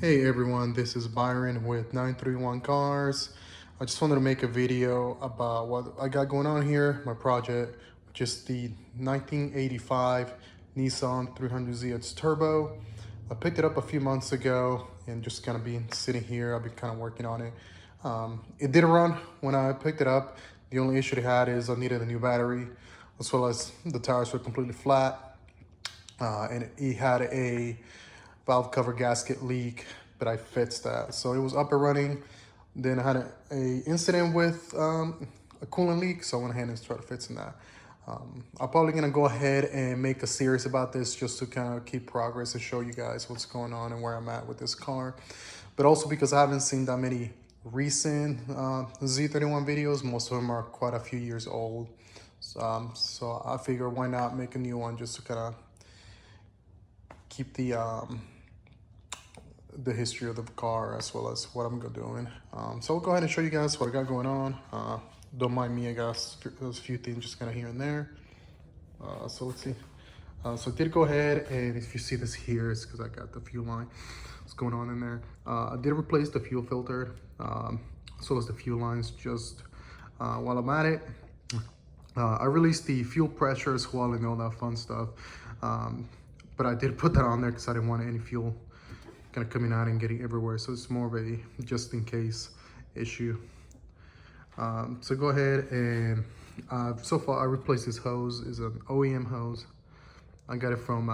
Hey everyone, this is Byron with 931 Cars. I just wanted to make a video about what I got going on here, my project, which is the 1985 Nissan 300ZX Turbo. I picked it up a few months ago and just kind of been sitting here. I've been kind of working on it. It did run when I picked it up. The only issue it had is I needed a new battery, as well as the tires were completely flat. And it had a valve cover gasket leak, but I fixed that. So it was up and running. Then I had a incident with a coolant leak, so I went ahead and started fixing that. I'm probably gonna go ahead and make a series about this just to kind of keep progress and show you guys what's going on and where I'm at with this car. But also because I haven't seen that many recent Z31 videos. Most of them are quite a few years old. So I figure why not make a new one just to kind of keep the history of the car as well as what I'm doing. So I'll go ahead and show you guys what I got going on. Don't mind me, I got a few things just kind of here and there. So let's see. So I did go ahead, and if you see this here, it's because I got the fuel line. What's going on in there? I did replace the fuel filter, as well as the fuel lines just while I'm at it. I released the fuel pressure as well and all that fun stuff. But I did put that on there because I didn't want any fuel kind of coming out and getting everywhere. So it's more of a just in case issue. So go ahead and so far I replaced this hose. It's an OEM hose. I got it from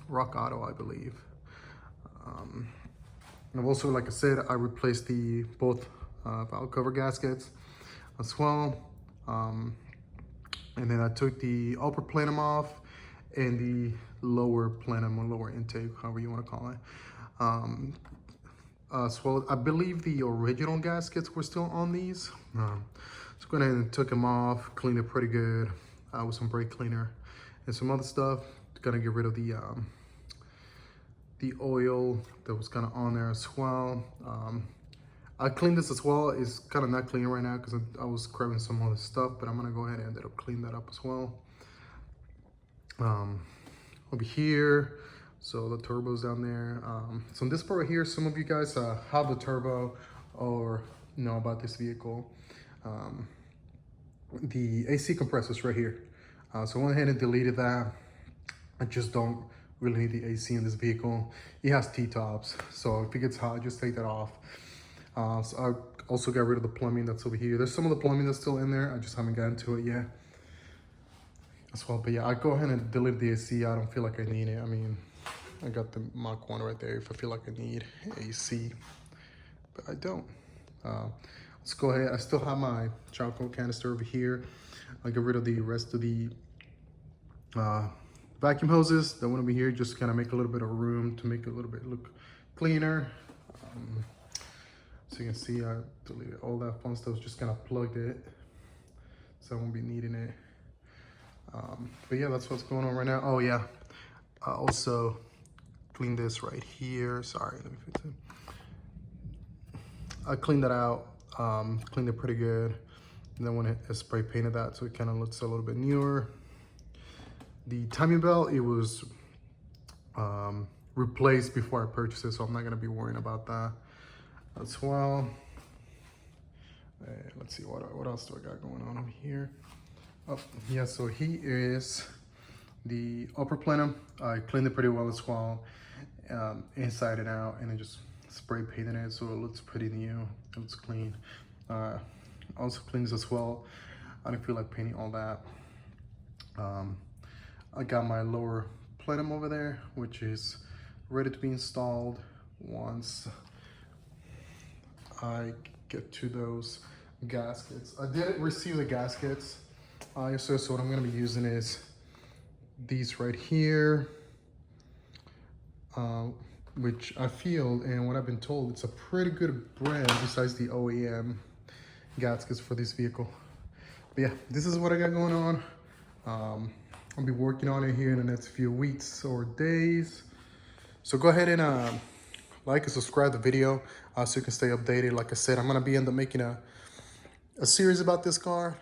Rock Auto, I believe. And I've also, like I said, I replaced both valve cover gaskets as well. And then I took the upper plenum off and the lower plenum or lower intake, however you want to call it. So I believe the original gaskets were still on these. So go ahead and took them off, cleaned it pretty good with some brake cleaner and some other stuff. Gonna get rid of the oil that was kind of on there as well. I cleaned this as well. It's kind of not clean right now because I was grabbing some other stuff, but I'm gonna go ahead and end up clean that up as well. Over here, so the turbo's down there. So in this part right here, some of you guys have the turbo or know about this vehicle. The AC compressor's right here. So I went ahead and deleted that. I just don't really need the AC in this vehicle. It has T-tops, so if it gets hot, just take that off. So I also got rid of the plumbing that's over here. There's some of the plumbing that's still in there. I just haven't gotten to it yet as well. But yeah, I go ahead and delete the AC. I don't feel like I need it. I mean, I got the Mach 1 right there if I feel like I need AC, but I don't. Let's go ahead. I still have my charcoal canister over here. I'll get rid of the rest of the vacuum hoses that went over here, just kind of make a little bit of room to make it a little bit look cleaner. So you can see I deleted all that fun stuff, just kind of plugged it, so I won't be needing it. But yeah, that's what's going on right now. Oh yeah, I also cleaned this right here. Sorry, let me fix it. I cleaned that out, cleaned it pretty good. And then when I spray painted that, so it kind of looks a little bit newer. The timing belt, it was replaced before I purchased it, so I'm not gonna be worrying about that as well. Let's see, what else do I got going on over here? Oh, yeah, so here is the upper plenum. I cleaned it pretty well as well, inside and out, and then just spray painted it so it looks pretty new. It looks clean. Also cleans as well. I don't feel like painting all that. I got my lower plenum over there, which is ready to be installed once I get to those gaskets. I did receive the gaskets. So what I'm gonna be using is these right here, which I feel, and what I've been told, it's a pretty good brand besides the OEM gaskets for this vehicle. But yeah, this is what I got going on. I'll be working on it here in the next few weeks or days. So go ahead and like and subscribe to the video so you can stay updated. Like I said, I'm gonna be end up making a series about this car.